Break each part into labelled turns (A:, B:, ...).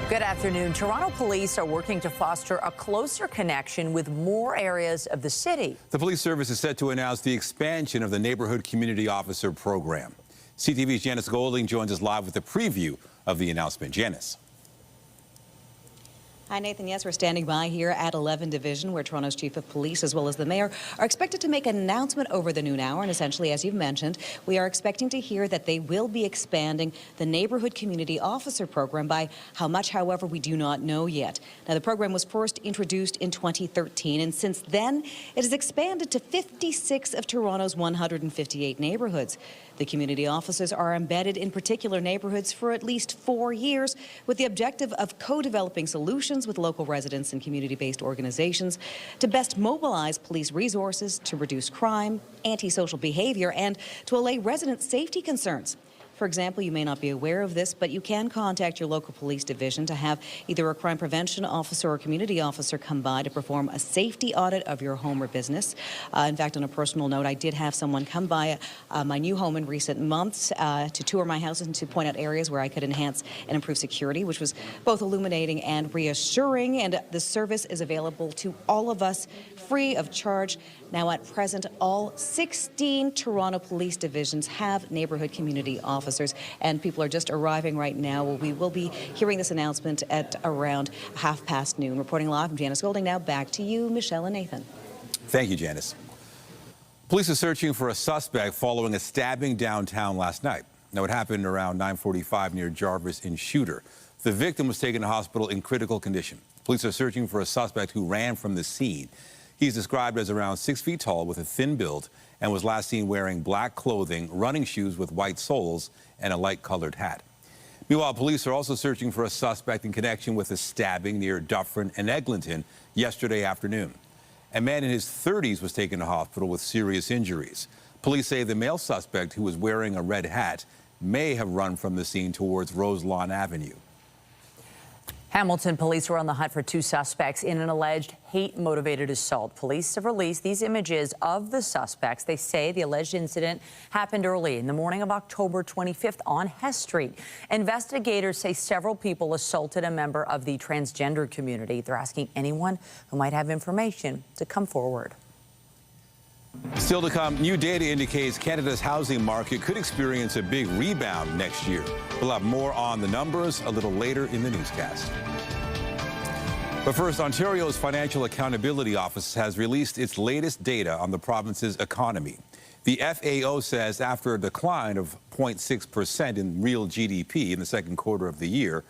A: Good afternoon. Toronto police are working to foster a closer connection with more areas of the city.
B: The police service is set to announce the expansion of the Neighborhood Community Officer program. CTV's Janice Golding joins us live with a preview of the announcement. Janice.
C: Hi, Nathan. Yes, we're standing by here at 11 Division, where Toronto's Chief of Police, as well as the Mayor, are expected to make an announcement over the noon hour. And essentially, as you've mentioned, we are expecting to hear that they will be expanding the Neighborhood Community Officer program. By how much, however, we do not know yet. Now, the program was first introduced in 2013, and since then, it has expanded to 56 of Toronto's 158 neighborhoods. The community officers are embedded in particular neighborhoods for at least 4 years, with the objective of co-developing solutions with local residents and community-based organizations to best mobilize police resources to reduce crime, antisocial behavior, and to allay resident safety concerns. For example, you may not be aware of this, but you can contact your local police division to have either a crime prevention officer or community officer come by to perform a safety audit of your home or business. In fact, on a personal note, I did have someone come by my new home in recent months to tour my house and to point out areas where I could enhance and improve security, which was both illuminating and reassuring. And the service is available to all of us free of charge. Now, at present, all 16 Toronto police divisions have neighborhood community officers, and people are just arriving right now. We will be hearing this announcement at around noon. Reporting live, I'm Janice Golding. Now back to you, Michelle and Nathan.
B: Thank you, Janice. Police are searching for a suspect following a stabbing downtown last night. Now, it happened around 9:45 near Jarvis in Shooter. The victim was taken to hospital in critical condition. Police are searching for a suspect who ran from the scene. He's described as around 6 feet tall with a thin build and was last seen wearing black clothing, running shoes with white soles, and a light-colored hat. Meanwhile, police are also searching for a suspect in connection with a stabbing near Dufferin and Eglinton yesterday afternoon. A man in his 30s was taken to hospital with serious injuries. Police say the male suspect, who was wearing a red hat, may have run from the scene towards Roselawn Avenue.
A: Hamilton police were on the hunt for 2 suspects in an alleged hate-motivated assault. Police have released these images of the suspects. They say the alleged incident happened early in the morning of October 25th on Hess Street. Investigators say several people assaulted a member of the transgender community. They're asking anyone who might have information to come forward.
B: Still to come, new data indicates Canada's housing market could experience a big rebound next year. We'll have more on the numbers a little later in the newscast. But first, Ontario's Financial Accountability Office has released its latest data on the province's economy. The FAO says after a decline of 0.6% in real GDP in the second quarter of the year,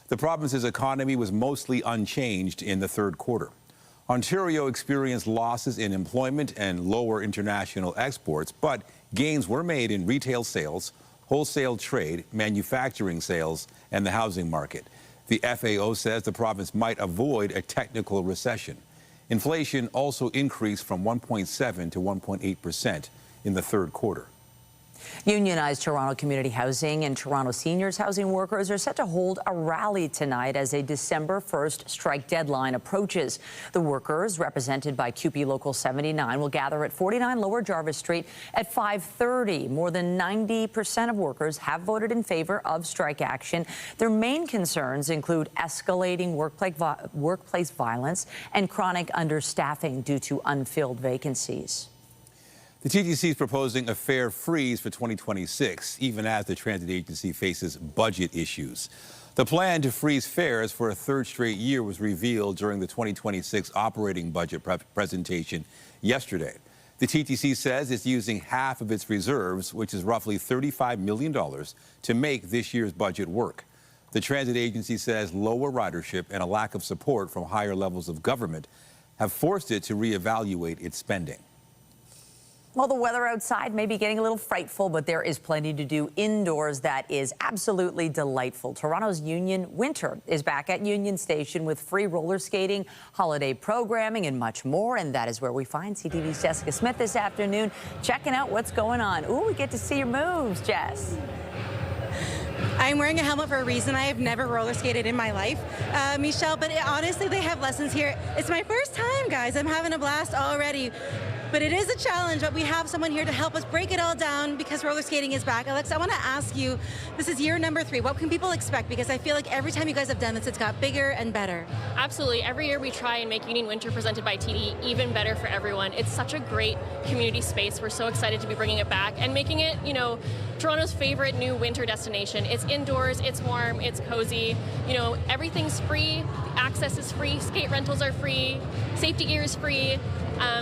B: the province's economy was mostly unchanged in the third quarter. Ontario experienced losses in employment and lower international exports, but gains were made in retail sales, wholesale trade, manufacturing sales, and the housing market. The FAO says the province might avoid a technical recession. Inflation also increased from 1.7 to 1.8% in the third quarter.
A: Unionized Toronto Community Housing and Toronto Seniors Housing workers are set to hold a rally tonight as a December 1st strike deadline approaches. The workers, represented by CUPE Local 79, will gather at 49 Lower Jarvis Street at 5:30. More than 90% of workers have voted in favor of strike action. Their main concerns include escalating workplace violence and chronic understaffing due to unfilled vacancies.
B: The TTC is proposing a fare freeze for 2026, even as the transit agency faces budget issues. The plan to freeze fares for a third straight year was revealed during the 2026 operating budget presentation yesterday. The TTC says it's using half of its reserves, which is roughly $35 million, to make this year's budget work. The transit agency says lower ridership and a lack of support from higher levels of government have forced it to reevaluate its spending.
A: Well, the weather outside may be getting a little frightful, but there is plenty to do indoors that is absolutely delightful. Toronto's Union Winter is back at Union Station with free roller skating, holiday programming, and much more. And that is where we find CTV's Jessica Smith this afternoon, checking out what's going on. Ooh, we get to see your moves, Jess.
D: I'm wearing a helmet for a reason. I have never roller skated in my life, Michelle, but honestly, they have lessons here. It's my first time, guys. I'm having a blast already. but it is a challenge, but we have someone here to help us break it all down because roller skating is back. Alexa, I want to ask you, this is year number 3. What can people expect? Because I feel like every time you guys have done this, it's got bigger and better.
E: Absolutely. Every year we try and make Union Winter presented by TD even better for everyone. It's such a great community space. We're so excited to be bringing it back and making it, you know, Toronto's favorite new winter destination. It's indoors, it's warm, it's cozy. You know, everything's free, access is free, skate rentals are free, safety gear is free.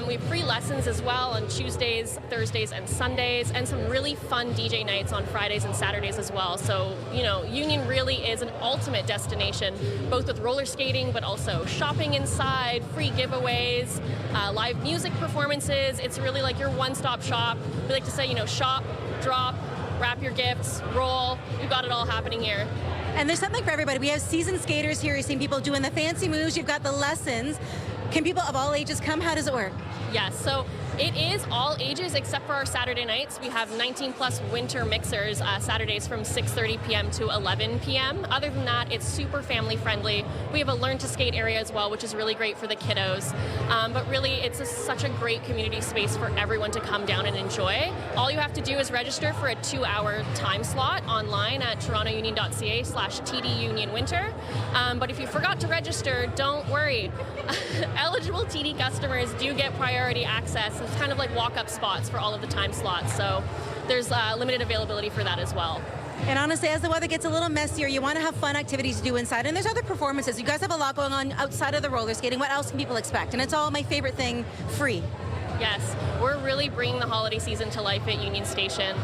E: We have free lessons as well on Tuesdays, Thursdays, and Sundays, and some really fun DJ nights on Fridays and Saturdays as well. So, you know, Union really is an ultimate destination, both with roller skating, but also shopping inside, free giveaways, live music performances. It's really like your one-stop shop. We like to say, you know, shop, drop, wrap your gifts, roll. We've got it all happening here.
D: And there's something for everybody. We have seasoned skaters here. You've seen people doing the fancy moves. You've got the lessons. Can people of all ages come? How does it work?
E: Yes, so it is all ages except for our Saturday nights. We have 19-plus winter mixers Saturdays from 6:30 p.m. to 11 p.m. Other than that, it's super family-friendly. We have a learn-to-skate area as well, which is really great for the kiddos. But really, it's such a great community space for everyone to come down and enjoy. All you have to do is register for a 2-hour time slot online at torontounion.ca/TDUnionWinter. But if you forgot to register, don't worry. Eligible TD customers do get priority access. It's kind of like walk-up spots for all of the time slots, so there's limited availability for that as well.
D: And honestly, as the weather gets a little messier, you want to have fun activities to do inside. And there's other performances. You guys have a lot going on outside of the roller skating. What else can people expect? And it's all, my favorite thing, free.
E: Yes, we're really bringing the holiday season to life at Union Station.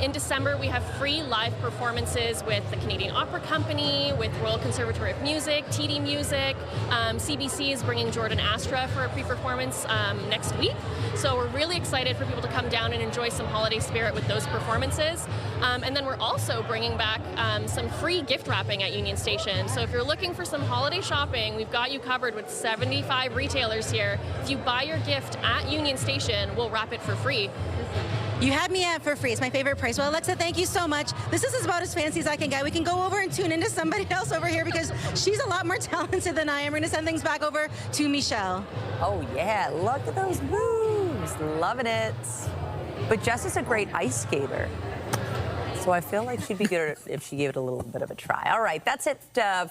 E: In December, we have free live performances with the Canadian Opera Company, with Royal Conservatory of Music, TD Music. CBC is bringing Jordan Astra for a pre-performance next week. So we're really excited for people to come down and enjoy some holiday spirit with those performances. And then we're also bringing back some free gift wrapping at Union Station. So if you're looking for some holiday shopping, we've got you covered with 75 retailers here. If you buy your gift at Union Station, we'll wrap it for free.
D: You had me at for free. It's my favorite price. Well, Alexa, thank you so much. This is about as fancy as I can get. We can go over and tune into somebody else over here because she's a lot more talented than I am. We're going to send things back over to Michelle.
A: Oh, yeah. Look at those moves. Loving it. But Jess is a great ice skater. So I feel like she'd be good if she gave it a little bit of a try. All right, that's it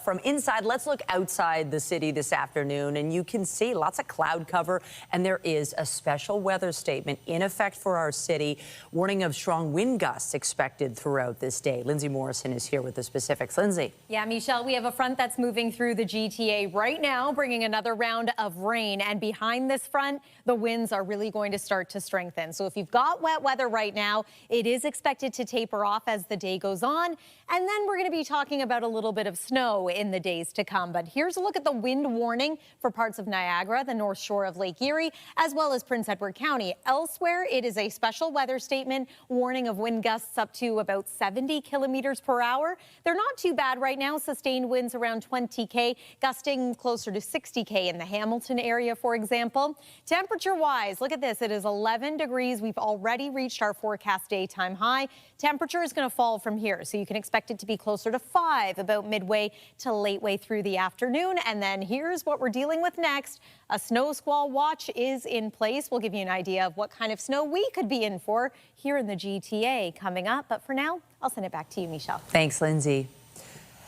A: from inside. Let's look outside the city this afternoon, and you can see lots of cloud cover, and there is a special weather statement in effect for our city, warning of strong wind gusts expected throughout this day. Lindsay Morrison is here with the specifics. Lindsay.
F: Yeah, Michelle, we have a front that's moving through the GTA right now, bringing another round of rain, and behind this front, the winds are really going to start to strengthen. So if you've got wet weather right now, it is expected to taper off as the day goes on. And then we're going to be talking about a little bit of snow in the days to come. But here's a look at the wind warning for parts of Niagara, the north shore of Lake Erie, as well as Prince Edward County. Elsewhere, it is a special weather statement warning of wind gusts up to about 70 kilometers per hour. They're not too bad right now. Sustained winds around 20K, gusting closer to 60K in the Hamilton area, for example. Temperature-wise, look at this. It is 11 degrees. We've already reached our forecast daytime high. Temperature is going to fall from here, so you can expect it to be closer to 5 about midway to late way through the afternoon. And then here's what we're dealing with next. A snow squall watch is in place. We'll give you an idea of what kind of snow we could be in for here in the GTA coming up. But for now, I'll send it back to you, Michelle.
A: Thanks, Lindsay.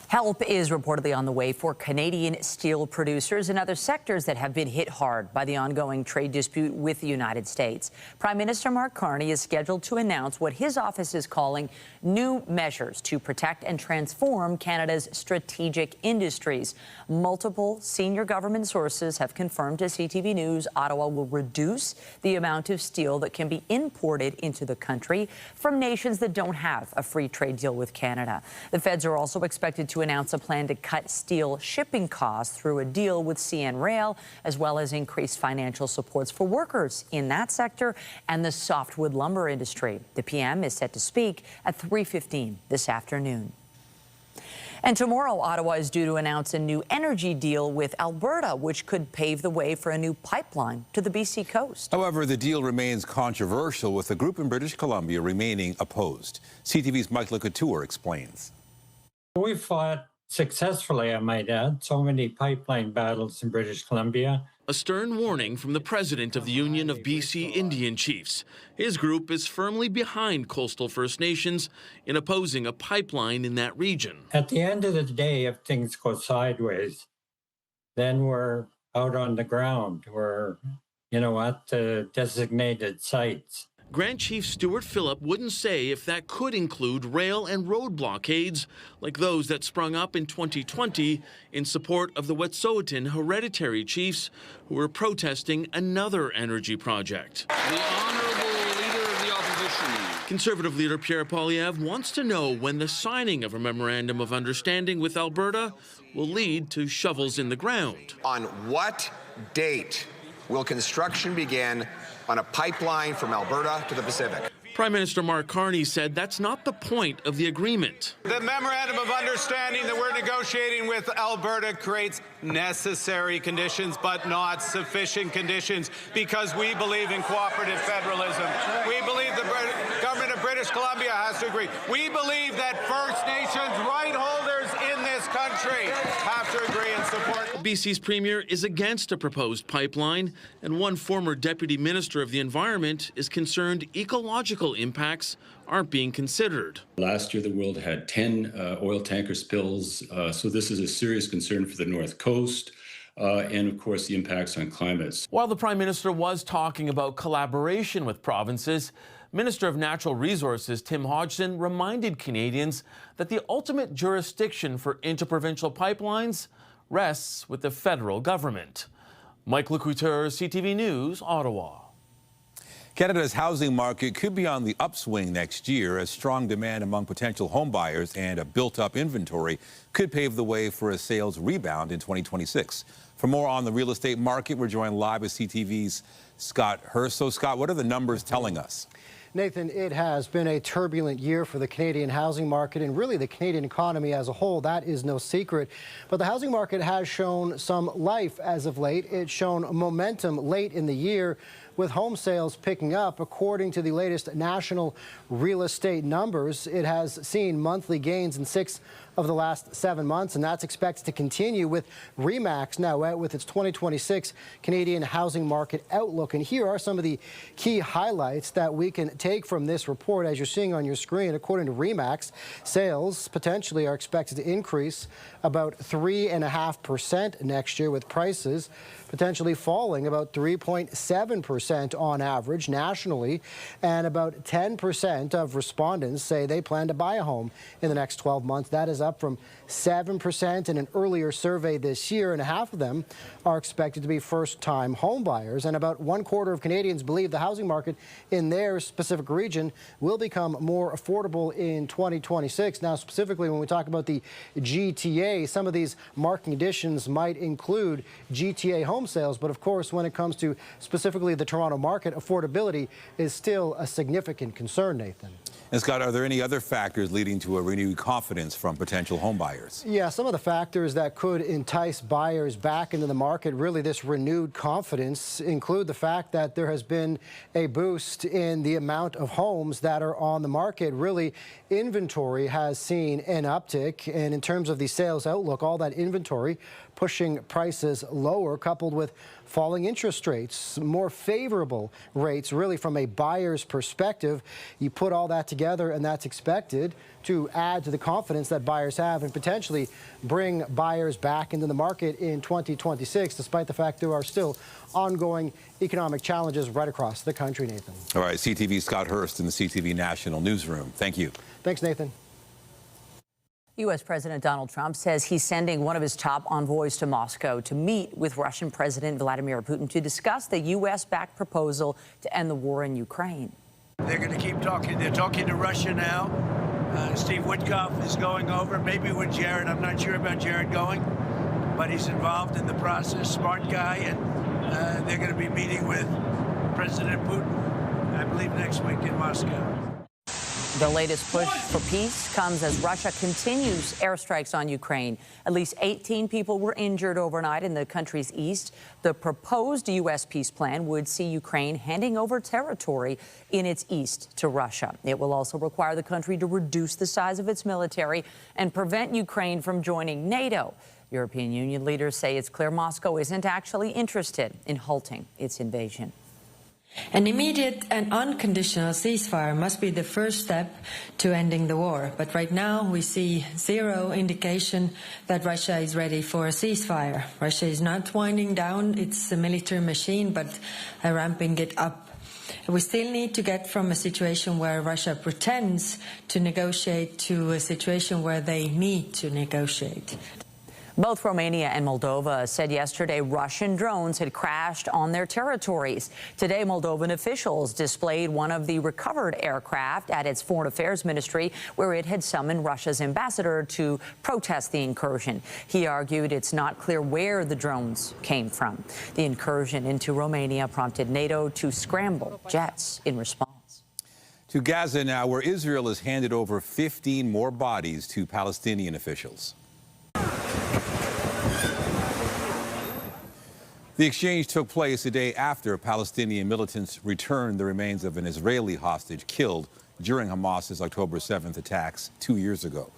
A: Help is reportedly on the way for Canadian steel producers and other sectors that have been hit hard by the ongoing trade dispute with the United States. Prime Minister Mark Carney is scheduled to announce what his office is calling new measures to protect and transform Canada's strategic industries. Multiple senior government sources have confirmed to CTV News Ottawa will reduce the amount of steel that can be imported into the country from nations that don't have a free trade deal with Canada. The feds are also expected to announce a plan to cut steel shipping costs through a deal with CN Rail, as well as increased financial supports for workers in that sector and the softwood lumber industry. The PM is set to speak at 3:15 this afternoon. And tomorrow, Ottawa is due to announce a new energy deal with Alberta, which could pave the way for a new pipeline to the BC coast.
B: However, the deal remains controversial, with a group in British Columbia remaining opposed. CTV's Mike Couture explains.
G: We fought successfully, I might add, so many pipeline battles in British Columbia. A stern warning from the president of the Union of BC Indian Chiefs. His group is firmly behind coastal First Nations in opposing a pipeline in that region.
H: At the end of the day, if things go sideways, then we're out on the ground. We're, at the designated sites.
G: Grand Chief Stuart Phillip wouldn't say if that could include rail and road blockades like those that sprung up in 2020 in support of the Wet'suwet'en hereditary chiefs who were protesting another energy project.
I: The Honourable Leader of the Opposition.
G: Conservative leader Pierre Poilievre wants to know when the signing of a memorandum of understanding with Alberta will lead to shovels in the ground.
J: On what date will construction begin on a pipeline from Alberta to the Pacific?
G: Prime Minister Mark Carney said that's not the point of the agreement.
K: The memorandum of understanding that we're negotiating with Alberta creates necessary conditions, but not sufficient conditions, because we believe in cooperative federalism. We believe the government of British Columbia has to agree. We believe that First Nations right holders in this country have to agree and support.
G: BC's premier is against a proposed pipeline, and one former deputy minister of the environment is concerned ecological impacts aren't being considered.
L: Last year, the world had 10 oil tanker spills, so this is a serious concern for the North Coast. And of course, the impacts on climates.
G: While the Prime Minister was talking about collaboration with provinces, Minister of Natural Resources Tim Hodgson reminded Canadians that the ultimate jurisdiction for interprovincial pipelines rests with the federal government. Mike Lecouteur, CTV News, Ottawa.
B: Canada's housing market could be on the upswing next year as strong demand among potential homebuyers and a built-up inventory could pave the way for a sales rebound in 2026. For more on the real estate market, we're joined live with CTV's Scott Hurst. So, Scott, what are the numbers telling us?
M: Nathan, it has been a turbulent year for the Canadian housing market and really the Canadian economy as a whole. That is no secret. But the housing market has shown some life as of late. It's shown momentum late in the year, with home sales picking up. According to the latest national real estate numbers, it has seen monthly gains in 6 of the last 7 months, and that's expected to continue, with RE/MAX now out with its 2026 Canadian housing market outlook. And here are some of the key highlights that we can take from this report. As you're seeing on your screen, according to RE/MAX, sales potentially are expected to increase about 3.5% next year, with prices potentially falling about 3.7% on average nationally, and about 10% of respondents say they plan to buy a home in the next 12 months. That is up from 7% in an earlier survey this year, and half of them are expected to be first-time home buyers. And about 1/4 of Canadians believe the housing market in their specific region will become more affordable in 2026. Now, specifically, when we talk about the GTA, some of these market conditions might include GTA home sales, but of course, when it comes to specifically the Toronto market, affordability is still a significant concern, Nathan.
B: And Scott, are there any other factors leading to a renewed confidence from potential home buyers?
M: Yeah, some of the factors that could entice buyers back into the market, really this renewed confidence, include the fact that there has been a boost in the amount of homes that are on the market. Really, inventory has seen an uptick, and in terms of the sales outlook, all that inventory pushing prices lower, coupled with falling interest rates, more favorable rates, really from a buyer's perspective. You put all that together, and that's expected to add to the confidence that buyers have and potentially bring buyers back into the market in 2026, despite the fact there are still ongoing economic challenges right across the country, Nathan.
B: All right, CTV's Scott Hurst in the CTV National Newsroom. Thank you.
M: Thanks, Nathan.
A: U.S. President Donald Trump says he's sending one of his top envoys to Moscow to meet with Russian President Vladimir Putin to discuss the U.S.-backed proposal to end the war in Ukraine.
N: They're going to keep talking. They're talking to Russia now. Steve Witkoff is going over, maybe with Jared. I'm not sure about Jared going, but he's involved in the process, smart guy, and they're going to be meeting with President Putin, I believe, next week in Moscow.
A: The latest push for peace comes as Russia continues airstrikes on Ukraine. At least 18 people were injured overnight in the country's east. The proposed U.S. peace plan would see Ukraine handing over territory in its east to Russia. It will also require the country to reduce the size of its military and prevent Ukraine from joining NATO. European Union leaders say it's clear Moscow isn't actually interested in halting its invasion.
O: An immediate and unconditional ceasefire must be the first step to ending the war. But right now we see zero indication that Russia is ready for a ceasefire. Russia is not winding down its military machine, but ramping it up. We still need to get from a situation where Russia pretends to negotiate to a situation where they need to negotiate.
A: Both Romania and Moldova said yesterday Russian drones had crashed on their territories. Today, Moldovan officials displayed one of the recovered aircraft at its Foreign Affairs Ministry, where it had summoned Russia's ambassador to protest the incursion. He argued it's not clear where the drones came from. The incursion into Romania prompted NATO to scramble jets in response.
B: To Gaza now, where Israel has handed over 15 more bodies to Palestinian officials. The exchange took place a day after Palestinian militants returned the remains of an Israeli hostage killed during Hamas's October 7th attacks 2 years ago.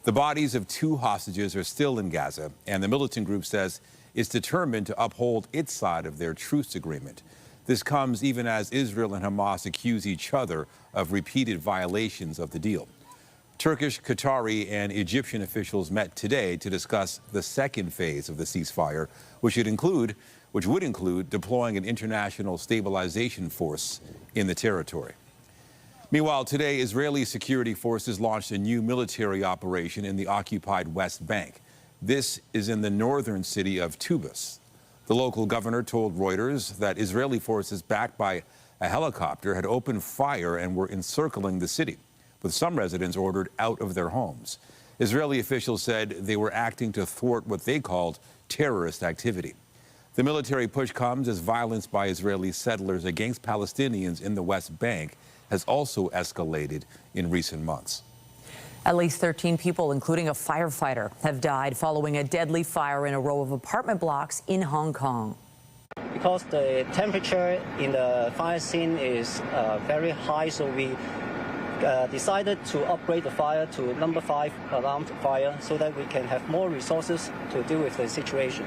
B: The bodies of 2 hostages are still in Gaza, and the militant group says it's determined to uphold its side of their truce agreement. This comes even as Israel and Hamas accuse each other of repeated violations of the deal. Turkish, Qatari, and Egyptian officials met today to discuss the second phase of the ceasefire, which would include deploying an international stabilization force in the territory. Meanwhile, today, Israeli security forces launched a new military operation in the occupied West Bank. This is in the northern city of Tubas. The local governor told Reuters that Israeli forces backed by a helicopter had opened fire and were encircling the city, with some residents ordered out of their homes. Israeli officials said they were acting to thwart what they called terrorist activity. The military push comes as violence by Israeli settlers against Palestinians in the West Bank has also escalated in recent months.
A: At least 13 people, including a firefighter, have died following a deadly fire in a row of apartment blocks in Hong Kong.
P: Because the temperature in the fire scene is very high, so we decided to upgrade the fire to number 5 alarm fire so that we can have more resources to deal with the situation.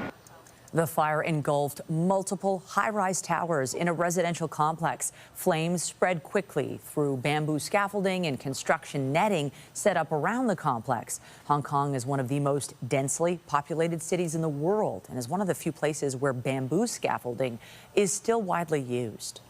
A: The fire engulfed multiple high-rise towers in a residential complex. Flames spread quickly through bamboo scaffolding and construction netting set up around the complex. Hong Kong is one of the most densely populated cities in the world and is one of the few places where bamboo scaffolding is still widely used.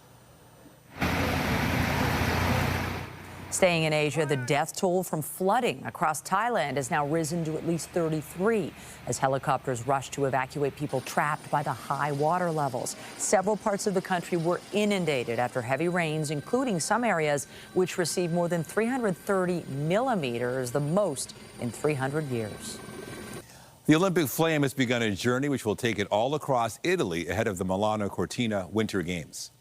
A: Staying in Asia, the death toll from flooding across Thailand has now risen to at least 33 as helicopters rush to evacuate people trapped by the high water levels. Several parts of the country were inundated after heavy rains, including some areas which received more than 330 millimeters, the most in 300 years.
B: The Olympic flame has begun a journey which will take it all across Italy ahead of the Milano Cortina Winter Games.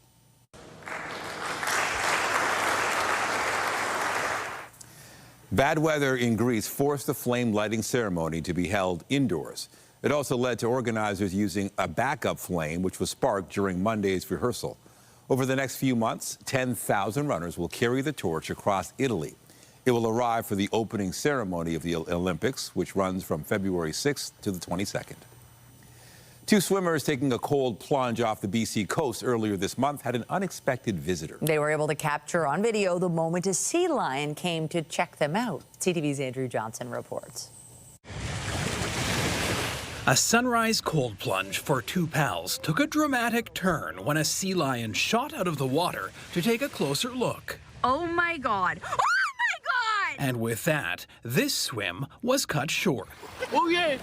B: Bad weather in Greece forced the flame lighting ceremony to be held indoors. It also led to organizers using a backup flame, which was sparked during Monday's rehearsal. Over the next few months, 10,000 runners will carry the torch across Italy. It will arrive for the opening ceremony of the Olympics, which runs from February 6th to the 22nd. 2 swimmers taking a cold plunge off the BC coast earlier this month had an unexpected visitor.
A: They were able to capture on video the moment a sea lion came to check them out. CTV's Andrew Johnson reports.
Q: A sunrise cold plunge for 2 pals took a dramatic turn when a sea lion shot out of the water to take a closer look.
R: Oh my God. Oh my God!
Q: And with that, this swim was cut short.
R: Okay.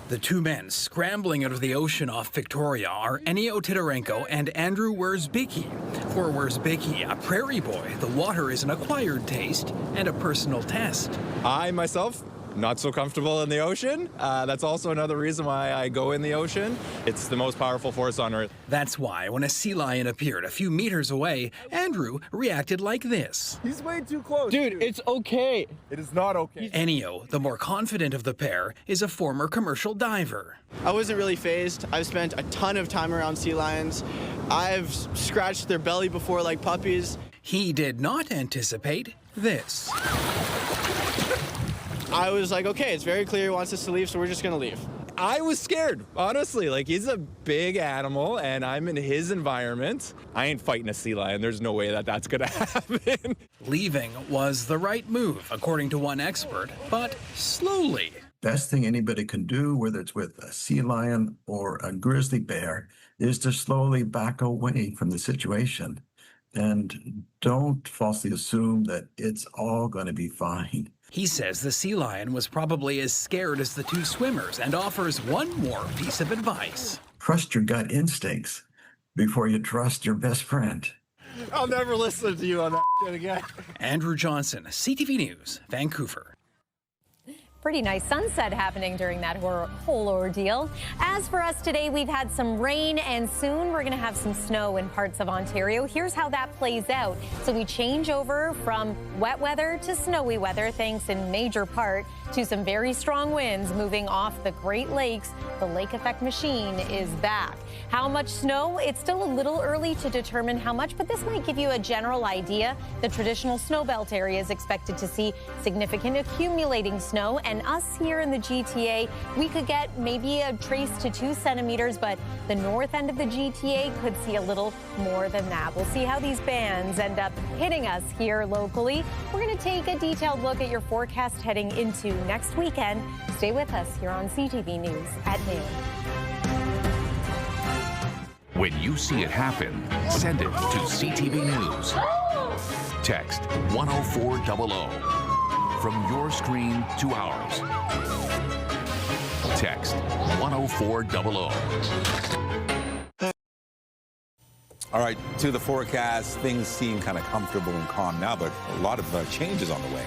Q: The 2 men scrambling out of the ocean off Victoria are Ennio Titarenko and Andrew Wierzbicki. For Wierzbicki, a prairie boy, the water is an acquired taste and a personal test.
S: I, myself, not so comfortable in the ocean. That's also another reason why I go in the ocean. It's the most powerful force on Earth.
Q: That's why when a sea lion appeared a few meters away, Andrew reacted like this.
S: He's way too close.
R: Dude, it's okay.
S: It is not okay.
Q: Ennio, the more confident of the pair, is a former commercial diver.
T: I wasn't really fazed. I've spent a ton of time around sea lions. I've scratched their belly before like puppies.
Q: He did not anticipate this.
T: I was like, okay, it's very clear he wants us to leave, so we're just going to leave.
S: I was scared, honestly. Like, he's a big animal, and I'm in his environment. I ain't fighting a sea lion. There's no way that that's going to happen.
Q: Leaving was the right move, according to one expert, but slowly.
U: Best thing anybody can do, whether it's with a sea lion or a grizzly bear, is to slowly back away from the situation. And don't falsely assume that it's all going to be fine.
Q: He says the sea lion was probably as scared as the two swimmers and offers one more piece of advice.
U: Trust your gut instincts before you trust your best friend.
S: I'll never listen to you on that shit again.
Q: Andrew Johnson, CTV News, Vancouver.
F: Pretty nice sunset happening during that whole ordeal. As for us today, we've had some rain, and soon we're going to have some snow in parts of Ontario. Here's how that plays out. So we change over from wet weather to snowy weather, thanks in major part to some very strong winds moving off the Great Lakes. The lake effect machine is back. How much snow? It's still a little early to determine how much, but this might give you a general idea. The traditional snow belt area is expected to see significant accumulating snow, and us here in the GTA, we could get maybe a trace to 2 centimeters, but the north end of the GTA could see a little more than that. We'll see how these bands end up hitting us here locally. We're going to take a detailed look at your forecast heading into next weekend. Stay with us here on CTV News at noon.
V: When you see it happen, send it to CTV News. Text 10400 from your screen to ours. Text 10400.
B: All right, to the forecast, things seem kind of comfortable and calm now, but a lot of changes on the way.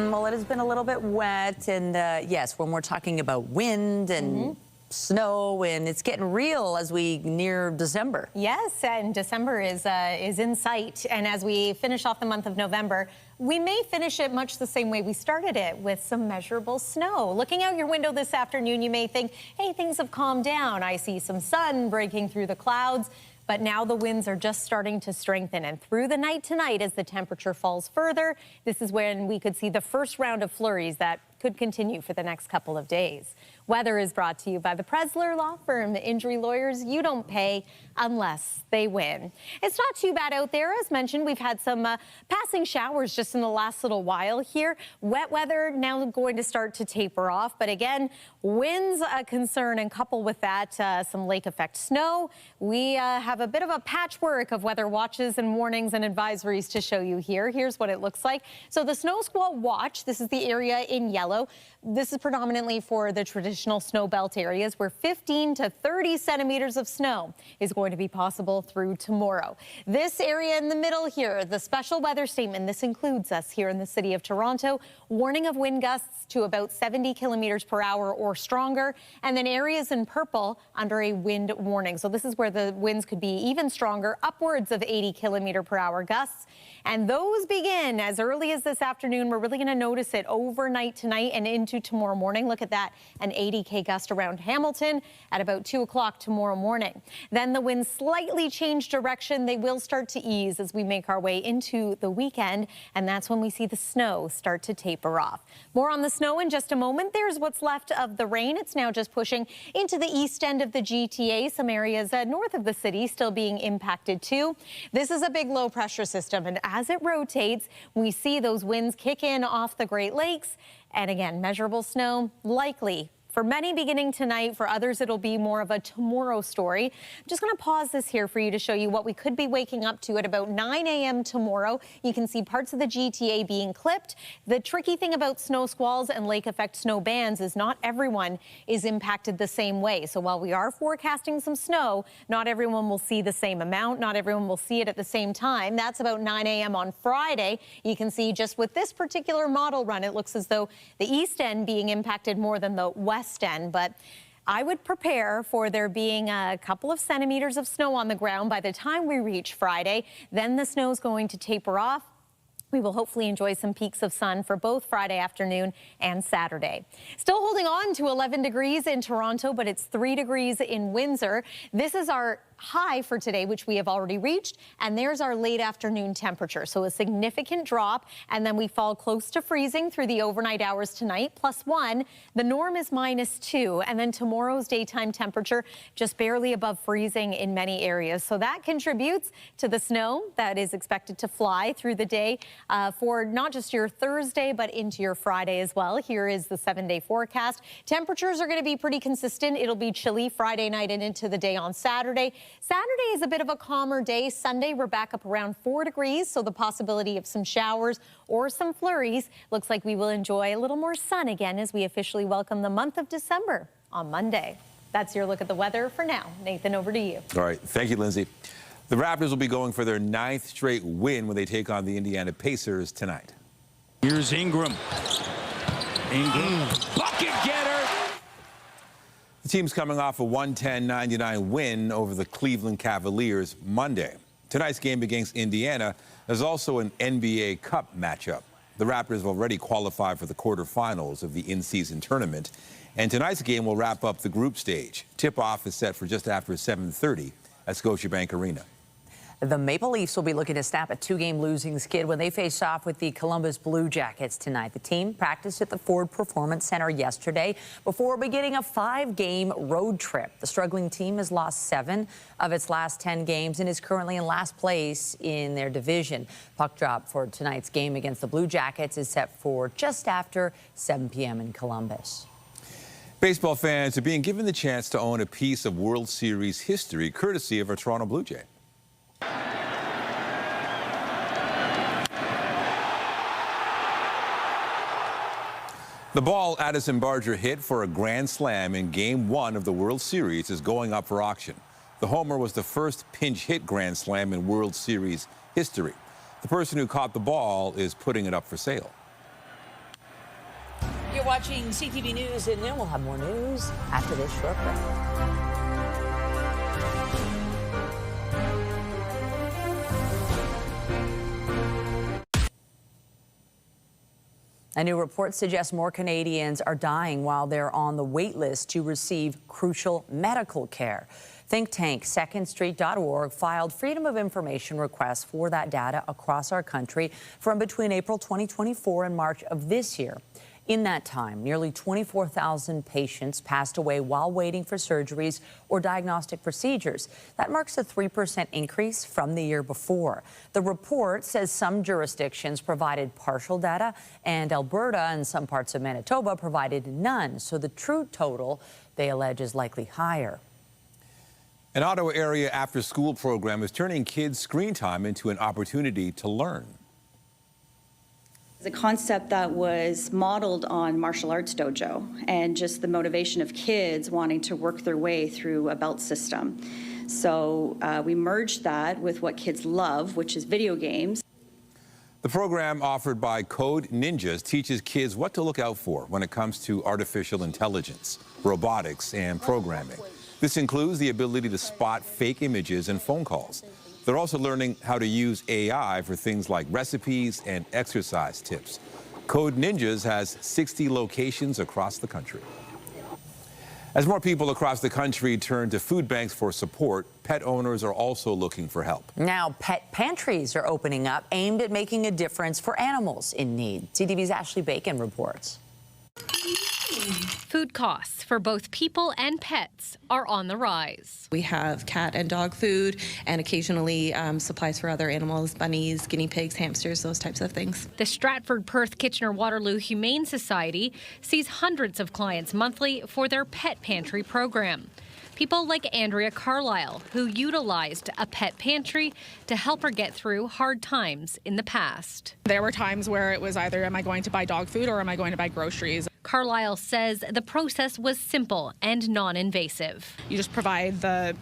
A: Well, it has been a little bit wet, and yes, when we're talking about wind and snow, and it's getting real as we near December.
F: Yes, and December is in sight, and as we finish off the month of November, we may finish it much the same way we started it, with some measurable snow. Looking out your window this afternoon, you may think, hey, things have calmed down. I see some sun breaking through the clouds. But now the winds are just starting to strengthen, and through the night tonight, as the temperature falls further, this is when we could see the first round of flurries that could continue for the next couple of days. Weather is brought to you by the Presler Law Firm. Injury lawyers, you don't pay unless they win. It's not too bad out there. As mentioned, we've had some passing showers just in the last little while here. Wet weather now going to start to taper off, but again, winds a concern, and coupled with that, some lake effect snow. We have a bit of a patchwork of weather watches and warnings and advisories to show you here. Here's what it looks like. So the snow squall watch, this is the area in yellow. This is predominantly for the traditional snow belt areas, where 15 to 30 centimeters of snow is going to be possible through tomorrow. This area in the middle here, the special weather statement, this includes us here in the city of Toronto. Warning of wind gusts to about 70 kilometers per hour or stronger, and then areas in purple under a wind warning. So this is where the winds could be even stronger, upwards of 80 kilometer per hour gusts. And those begin as early as this afternoon. We're really going to notice it overnight tonight and into tomorrow morning. Look at that, an 80K gust around Hamilton at about 2 o'clock tomorrow morning. Then the winds slightly change direction. They will start to ease as we make our way into the weekend, and that's when we see the snow start to taper off. More on the snow in just a moment. There's what's left of the rain. It's now just pushing into the east end of the GTA. Some areas north of the city still being impacted too. This is a big low pressure system, and as it rotates, we see those winds kick in off the Great Lakes. And again, measurable snow likely for many beginning tonight. For others, it'll be more of a tomorrow story. I'm just going to pause this here for you to show you what we could be waking up to at about 9 a.m. tomorrow. You can see parts of the GTA being clipped. The tricky thing about snow squalls and lake effect snow bands is not everyone is impacted the same way. So while we are forecasting some snow, not everyone will see the same amount. Not everyone will see it at the same time. That's about 9 a.m. on Friday. You can see just with this particular model run, it looks as though the east end being impacted more than the west end, but I would prepare for there being a couple of centimeters of snow on the ground by the time we reach Friday. Then the snow is going to taper off. We will hopefully enjoy some peaks of sun for both Friday afternoon and Saturday. Still holding on to 11 degrees in Toronto, but it's 3 degrees in Windsor. This is our high for today, which we have already reached. And there's our late afternoon temperature. So a significant drop. And then we fall close to freezing through the overnight hours tonight, +1. The norm is -2. And then tomorrow's daytime temperature just barely above freezing in many areas. So that contributes to the snow that is expected to fly through the day for not just your Thursday, but into your Friday as well. Here is the 7-day forecast. Temperatures are going to be pretty consistent. It'll be chilly Friday night and into the day on Saturday. Saturday is a bit of a calmer day. Sunday, we're back up around 4 degrees, so the possibility of some showers or some flurries. Looks like we will enjoy a little more sun again as we officially welcome the month of December on Monday. That's your look at the weather for now. Nathan, over to you.
B: All right. Thank you, Lindsay. The Raptors will be going for their 9th straight win when they take on the Indiana Pacers tonight.
C: Here's Ingram. Bucket getter.
B: The team's coming off a 110-99 win over the Cleveland Cavaliers Monday. Tonight's game against Indiana is also an NBA Cup matchup. The Raptors have already qualified for the quarterfinals of the in-season tournament, and tonight's game will wrap up the group stage. Tip-off is set for just after 7:30 at Scotiabank Arena.
A: The Maple Leafs will be looking to snap a 2-game losing skid when they face off with the Columbus Blue Jackets tonight. The team practiced at the Ford Performance Center yesterday before beginning a 5-game road trip. The struggling team has lost 7 of its last 10 games and is currently in last place in their division. Puck drop for tonight's game against the Blue Jackets is set for just after 7 p.m. in Columbus.
B: Baseball fans are being given the chance to own a piece of World Series history courtesy of a Toronto Blue Jay. The ball Addison Barger hit for a grand slam in Game 1 of the World Series is going up for auction. The homer was the first pinch hit grand slam in World Series history. The person who caught the ball is putting it up for sale.
A: You're watching CTV News, and then we'll have more news after this short break. A new report suggests more Canadians are dying while they're on the wait list to receive crucial medical care. Think tank secondstreet.org filed Freedom of Information requests for that data across our country from between April 2024 and March of this year. In that time, nearly 24,000 patients passed away while waiting for surgeries or diagnostic procedures. That marks a 3% increase from the year before. The report says some jurisdictions provided partial data, and Alberta and some parts of Manitoba provided none. So the true total, they allege, is likely higher.
B: An Ottawa area after-school program is turning kids' screen time into an opportunity to learn.
E: It's a concept that was modeled on martial arts dojo and just the motivation of kids wanting to work their way through a belt system. So we merged that with what kids love, which is video games.
B: The program offered by Code Ninjas teaches kids what to look out for when it comes to artificial intelligence, robotics, and programming. This includes the ability to spot fake images and phone calls. They're also learning how to use AI for things like recipes and exercise tips. Code Ninjas has 60 locations across the country. As more people across the country turn to food banks for support, pet owners are also looking for help.
A: Now, pet pantries are opening up, aimed at making a difference for animals in need. CTV's Ashley Bacon reports.
W: Food costs for both people and pets are on the rise.
X: We have cat and dog food and occasionally supplies for other animals, bunnies, guinea pigs, hamsters, those types of things.
W: The Stratford, Perth, Kitchener-Waterloo Humane Society sees hundreds of clients monthly for their pet pantry program. People like Andrea Carlisle, who utilized a pet pantry to help her get through hard times in the past.
Y: There were times where it was either am I going to buy dog food or am I going to buy groceries?
W: Carlisle says the process was simple and non-invasive.
Y: You just provide the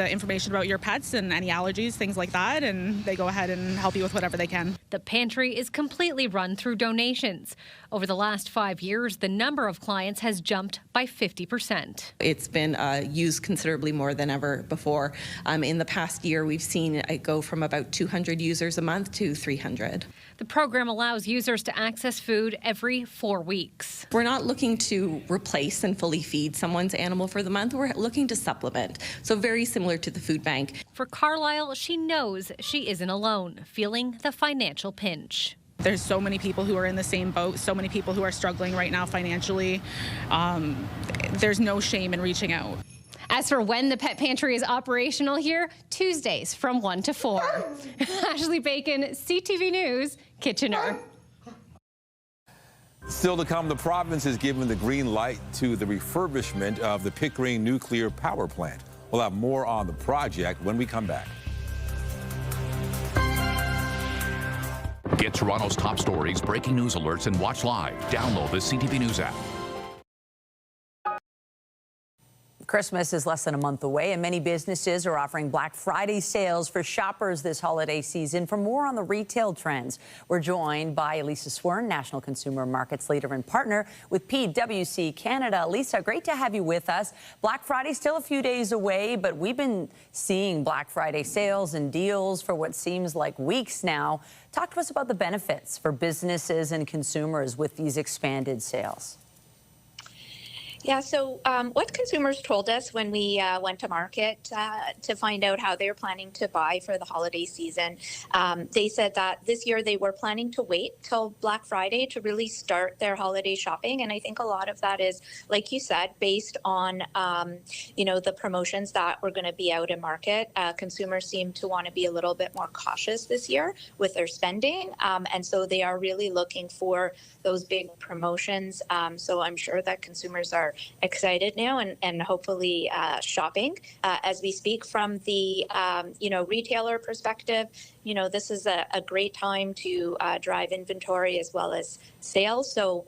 Y: information about your pets and any allergies, things like that, and they go ahead and help you with whatever they can.
W: The pantry is completely run through donations. Over the last 5 years, the number of clients has jumped by 50%.
X: It's been used considerably more than ever before. In the past year, we've seen it go from about 200 users a month to 300.
W: The program allows users to access food every 4 weeks.
X: We're not looking to replace and fully feed someone's animal for the month. We're looking to supplement. So very very similar to the food bank.
W: For Carlisle, she knows she isn't alone, feeling the financial pinch.
Y: There's so many people who are in the same boat, so many people who are struggling right now financially. There's no shame in reaching out.
W: As for when the pet pantry is operational here, Tuesdays from 1 to 4. Ashley Bacon, CTV News, Kitchener.
B: Still to come, the province is given the green light to the refurbishment of the Pickering nuclear power plant. We'll have more on the project when we come back.
V: Get Toronto's top stories, breaking news alerts, and watch live. Download the CTV News app.
A: Christmas is less than a month away, and many businesses are offering Black Friday sales for shoppers this holiday season. For more on the retail trends, we're joined by Elisa Swern, National Consumer Markets Leader and Partner with PwC Canada. Lisa, great to have you with us. Black Friday still a few days away, but we've been seeing Black Friday sales and deals for what seems like weeks now. Talk to us about the benefits for businesses and consumers with these expanded sales.
D: Yeah, so what consumers told us when we went to market to find out how they were planning to buy for the holiday season, they said that this year they were planning to wait till Black Friday to really start their holiday shopping. And I think a lot of that is, like you said, based on, the promotions that were going to be out in market. Consumers seem to want to be a little bit more cautious this year with their spending. And so they are really looking for those big promotions. So I'm sure that consumers are excited now and hopefully shopping as we speak. From the retailer perspective, this is a great time to drive inventory as well as sales. So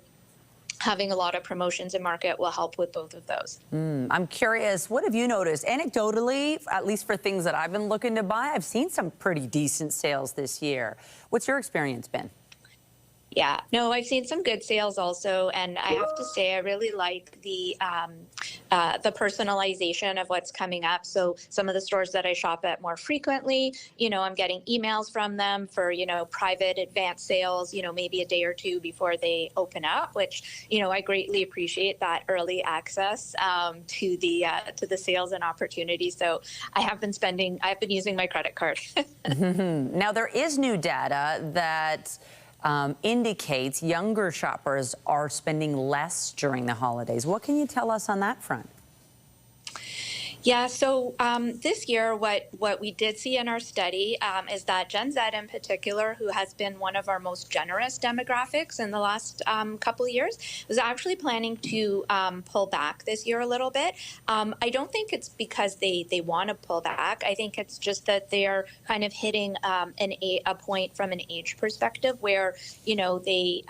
D: having a lot of promotions in market will help with both of those.
A: I'm curious, what have you noticed? Anecdotally, at least for things that I've been looking to buy, I've seen some pretty decent sales this year. What's your experience been?
D: Yeah, no, I've seen some good sales also, and I have to say I really like the personalization of what's coming up. So some of the stores that I shop at more frequently, I'm getting emails from them for private advanced sales, maybe a day or two before they open up, which I greatly appreciate that early access to the sales and opportunities. So I've been using my credit card.
A: Now there is new data that indicates younger shoppers are spending less during the holidays. What can you tell us on that front?
D: Yeah, so this year, what we did see in our study is that Gen Z in particular, who has been one of our most generous demographics in the last couple of years, was actually planning to pull back this year a little bit. I don't think it's because they want to pull back. I think it's just that they are kind of hitting a point from an age perspective where, they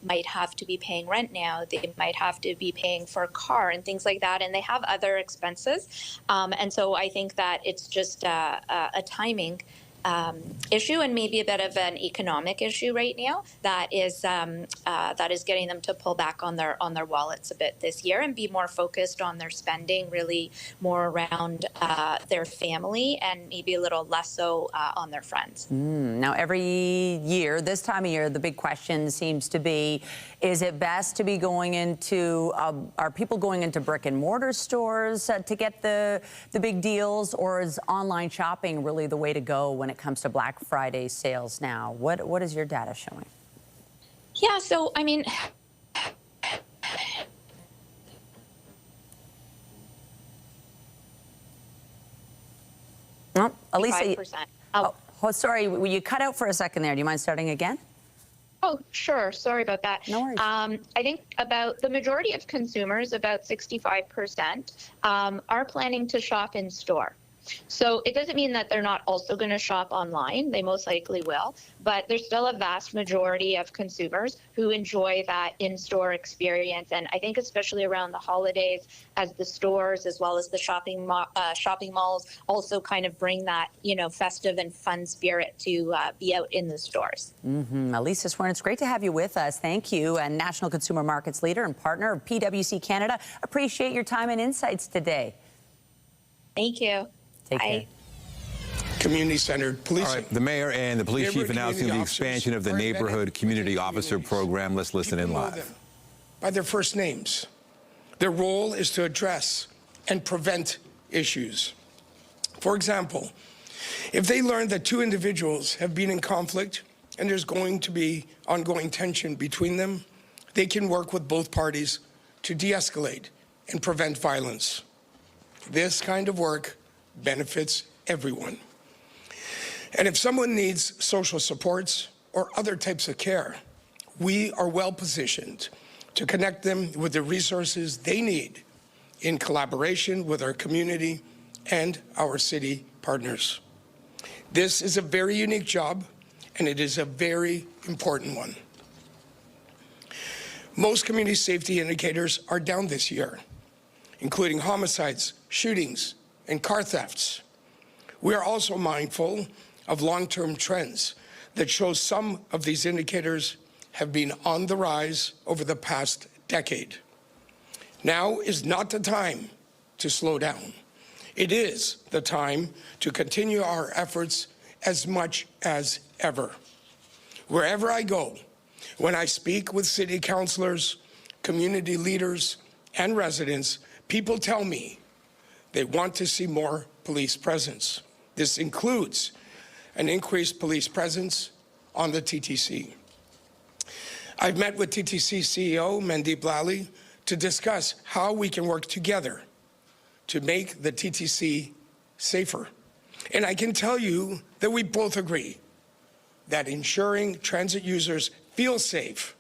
D: might have to be paying rent now. They might have to be paying for a car and things like that, and they have other expenses. And so I think that it's just a timing issue and maybe a bit of an economic issue right now that is getting them to pull back on their wallets a bit this year and be more focused on their spending, really more around their family and maybe a little less so on their friends.
A: Now, every year, this time of year, the big question seems to be, is it best to be going into, are people going into brick and mortar stores to get the big deals, or is online shopping really the way to go when it comes to Black Friday sales now? What is your data showing?
D: Yeah, so I mean,
A: oh, Elisa,
D: 5%.
A: Sorry, you cut out for a second there. Do you mind starting again?
D: Oh, sure. Sorry about that.
A: No worries.
D: I think about the majority of consumers, about 65%, are planning to shop in store. So it doesn't mean that they're not also going to shop online. They most likely will. But there's still a vast majority of consumers who enjoy that in-store experience. And I think especially around the holidays, as the stores as well as the shopping malls also kind of bring that, festive and fun spirit to be out in the stores.
A: Elisa Swern, it's great to have you with us. Thank you. And National Consumer Markets Leader and Partner of PwC Canada. Appreciate your time and insights today.
D: Thank you.
A: Take care.
H: Community-centered policing.
B: All right, the mayor and the police chief announcing the expansion of the neighborhood community officer program. Let's listen in live.
H: By their first names. Their role is to address and prevent issues. For example, if they learn that two individuals have been in conflict and there's going to be ongoing tension between them, they can work with both parties to de-escalate and prevent violence. This kind of work benefits everyone. And if someone needs social supports or other types of care, we are well positioned to connect them with the resources they need in collaboration with our community and our city partners. This is a very unique job, and it is a very important one. Most community safety indicators are down this year, including homicides, shootings, and car thefts. We are also mindful of long-term trends that show some of these indicators have been on the rise over the past decade. Now is not the time to slow down. It is the time to continue our efforts as much as ever. Wherever I go, when I speak with city councilors, community leaders, and residents, people tell me they want to see more police presence. This includes an increased police presence on the TTC. I've met with TTC CEO Mandeep Lally to discuss how we can work together to make the TTC safer. And I can tell you that we both agree that ensuring transit users feel safe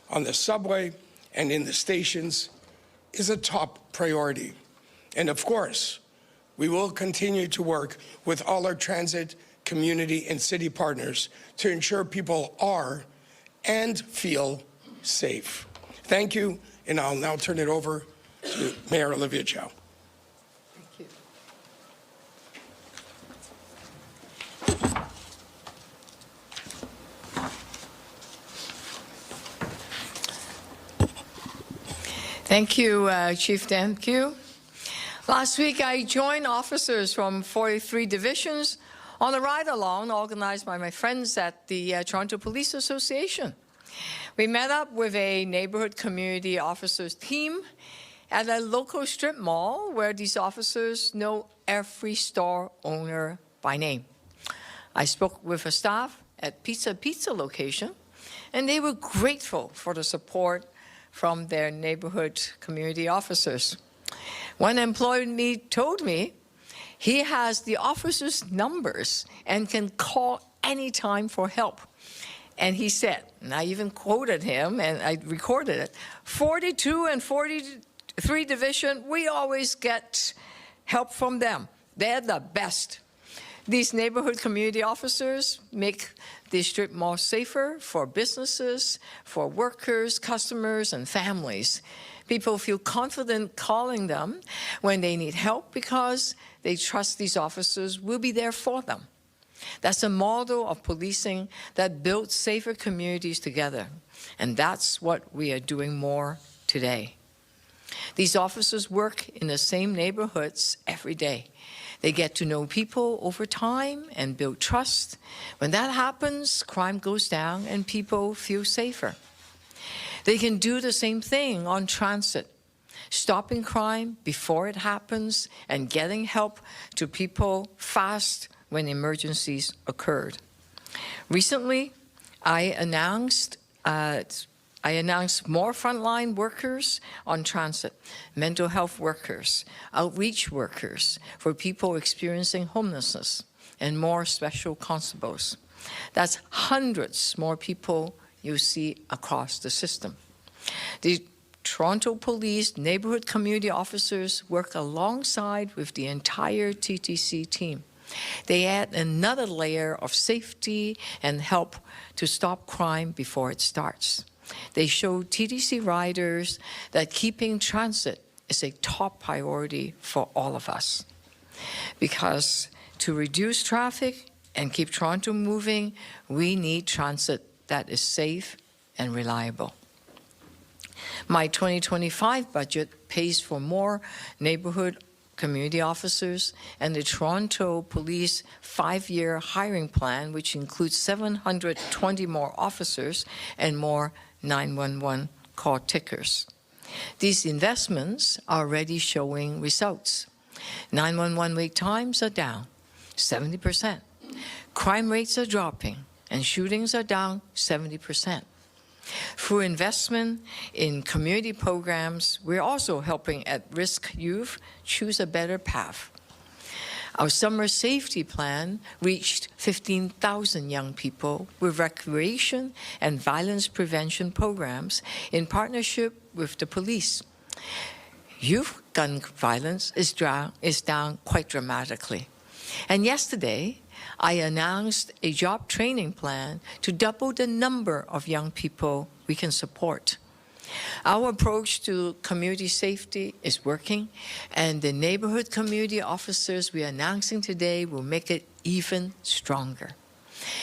H: on the subway and in the stations is a top priority. And of course, we will continue to work with all our transit, community, and city partners to ensure people are and feel safe. Thank you, and I'll now turn it over to Mayor Olivia Chow.
G: Thank you, Chief Demkiw. Last week, I joined officers from 43 divisions on a ride-along organized by my friends at the Toronto Police Association. We met up with a neighborhood community officers team at a local strip mall where these officers know every store owner by name. I spoke with a staff at Pizza location, and they were grateful for the support from their neighborhood community officers. One employee told me he has the officers' numbers and can call anytime for help. And he said, and I even quoted him and I recorded it, 42 and 43 division, we always get help from them. They're the best. These neighborhood community officers make the strip mall safer for businesses, for workers, customers, and families. People feel confident calling them when they need help because they trust these officers will be there for them. That's a model of policing that builds safer communities together. And that's what we are doing more today. These officers work in the same neighborhoods every day. They get to know people over time and build trust. When that happens, crime goes down and people feel safer. They can do the same thing on transit, stopping crime before it happens and getting help to people fast when emergencies occurred. Recently, I announced more frontline workers on transit, mental health workers, outreach workers for people experiencing homelessness, and more special constables. That's hundreds more people you see across the system. The Toronto Police neighborhood community officers work alongside with the entire TTC team. They add another layer of safety and help to stop crime before it starts. They show TTC riders that keeping transit is a top priority for all of us. Because to reduce traffic and keep Toronto moving, we need transit that is safe and reliable. My 2025 budget pays for more neighborhood community officers and the Toronto Police 5-year hiring plan, which includes 720 more officers and more 911 call takers. These investments are already showing results. 911 wait times are down 70%. Crime rates are dropping, and shootings are down 70%. Through investment in community programs, we're also helping at-risk youth choose a better path. Our summer safety plan reached 15,000 young people with recreation and violence prevention programs in partnership with the police. Youth gun violence is down quite dramatically. And yesterday, I announced a job training plan to double the number of young people we can support. Our approach to community safety is working, and the neighborhood community officers we are announcing today will make it even stronger.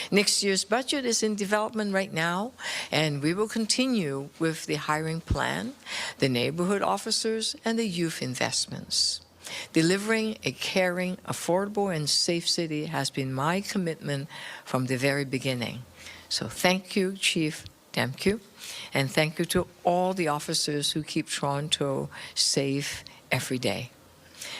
G: Next year's budget is in development right now, and we will continue with the hiring plan, the neighborhood officers, and the youth investments. Delivering a caring, affordable, and safe city has been my commitment from the very beginning. So thank you, Chief Demkiw, and thank you to all the officers who keep Toronto safe every day.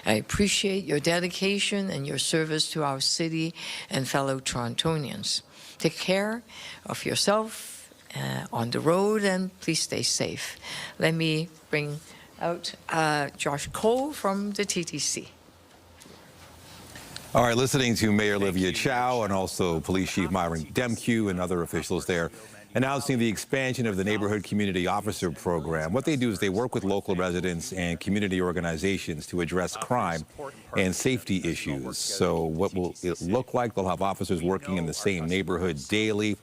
G: I appreciate your dedication and your service to our city and fellow Torontonians. Take care of yourself on the road, and please stay safe. Let me bring out Josh Cole from the TTC.
B: All right, listening to Mayor Olivia Chow and also Police Chief Myron Demkiw and other officials there announcing the expansion of the Neighborhood Community Officer Program. What they do is they work with local residents and community organizations to address crime and safety issues. So what will it look like? They'll have officers working in the same neighborhood daily.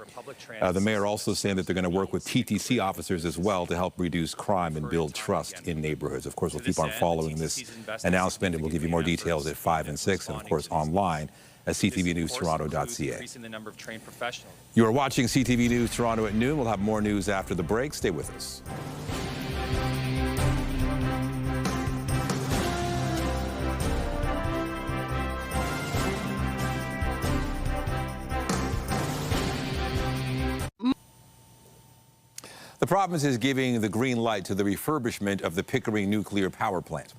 B: The mayor also saying that they're going to work with TTC officers as well to help reduce crime and build trust in neighborhoods. Of course, we'll keep on following this announcement, and we'll give you more details at 5 and 6, and of course online at ctvnewstoronto.ca. You are watching CTV News Toronto at noon. We'll have more news after the break. Stay with us. The province is giving the green light to the refurbishment of the Pickering nuclear power plant.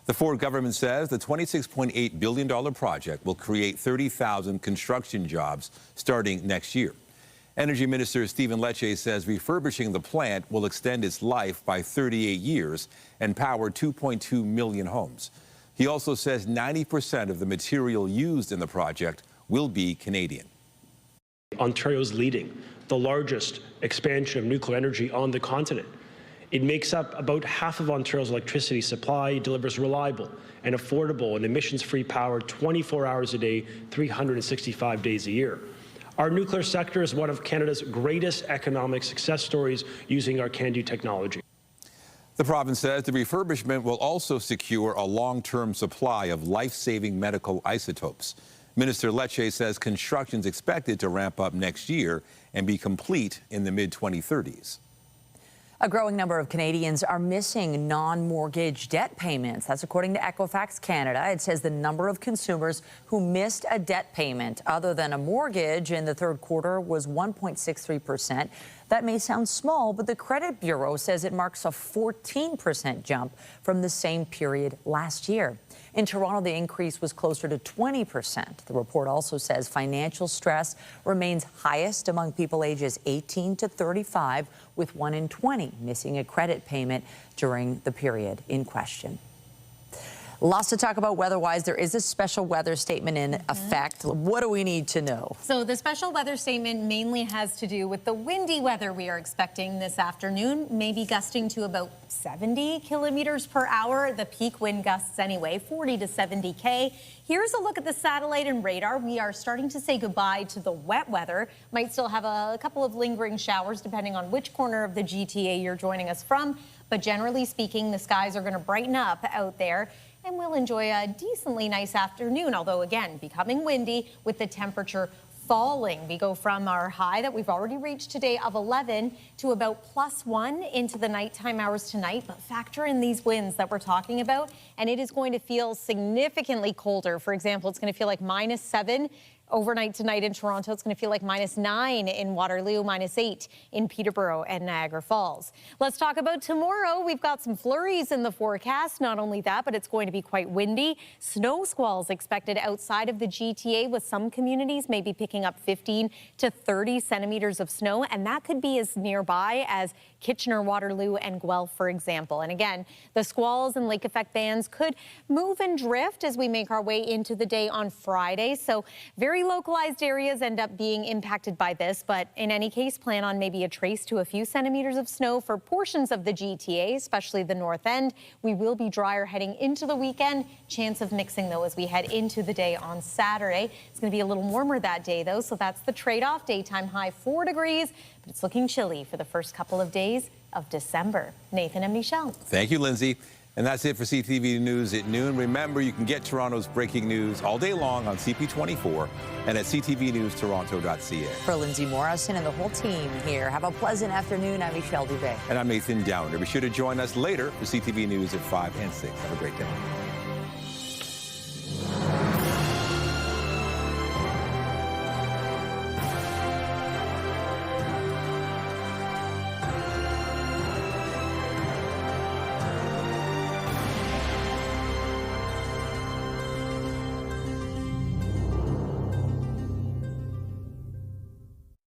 B: The Ford government says the $26.8 billion project will create 30,000 construction jobs starting next year. Energy Minister Stephen Lecce says refurbishing the plant will extend its life by 38 years and power 2.2 million homes. He also says 90% of the material used in the project will be Canadian.
I: Ontario's leading the largest expansion of nuclear energy on the continent. It makes up about half of Ontario's electricity supply, delivers reliable and affordable and emissions-free power 24 hours a day, 365 days a year. Our nuclear sector is one of Canada's greatest economic success stories using our CANDU technology.
B: The province says the refurbishment will also secure a long-term supply of life-saving medical isotopes. Minister Lecce says construction is expected to ramp up next year and be complete in the mid-2030s.
A: A growing number of Canadians are missing non-mortgage debt payments. That's according to Equifax Canada. It says the number of consumers who missed a debt payment other than a mortgage in the third quarter was 1.63%. That may sound small, but the Credit Bureau says it marks a 14% jump from the same period last year. In Toronto, the increase was closer to 20%. The report also says financial stress remains highest among people ages 18 to 35, with 1 in 20 missing a credit payment during the period in question. Lots to talk about weather-wise. There is a special weather statement in effect. What do we need to know?
F: So the special weather statement mainly has to do with the windy weather we are expecting this afternoon, maybe gusting to about 70 kilometers per hour. The peak wind gusts anyway, 40 to 70 K. Here's a look at the satellite and radar. We are starting to say goodbye to the wet weather. Might still have a couple of lingering showers depending on which corner of the GTA you're joining us from. But generally speaking, the skies are going to brighten up out there, and we'll enjoy a decently nice afternoon, although again, becoming windy with the temperature falling. We go from our high that we've already reached today of 11 to about +1 into the nighttime hours tonight. But factor in these winds that we're talking about, and it is going to feel significantly colder. For example, it's going to feel like -7 Overnight tonight in Toronto, it's going to feel like -9 in Waterloo, -8 in Peterborough and Niagara Falls. Let's talk about tomorrow. We've got some flurries in the forecast. Not only that, but it's going to be quite windy. Snow squalls expected outside of the GTA, with some communities maybe picking up 15 to 30 centimeters of snow, and that could be as nearby as Kitchener, Waterloo, and Guelph, for example. And again, the squalls and lake effect bands could move and drift as we make our way into the day on Friday. So very localized areas end up being impacted by this, but in any case, plan on maybe a trace to a few centimeters of snow for portions of the GTA, especially the north end. We will be drier heading into the weekend. Chance of mixing, though, as we head into the day on Saturday. It's going to be a little warmer that day, though, so that's the trade-off. Daytime high 4 degrees, but it's looking chilly for the first couple of days of December. Nathan and Michelle.
B: Thank you, Lindsay. And that's it for CTV News at noon. Remember, you can get Toronto's breaking news all day long on CP24 and at ctvnewstoronto.ca.
A: For Lindsay Morrison and the whole team here, have a pleasant afternoon. I'm Michelle Dubé.
B: And I'm Nathan Downer. Be sure to join us later for CTV News at 5 and 6. Have a great day.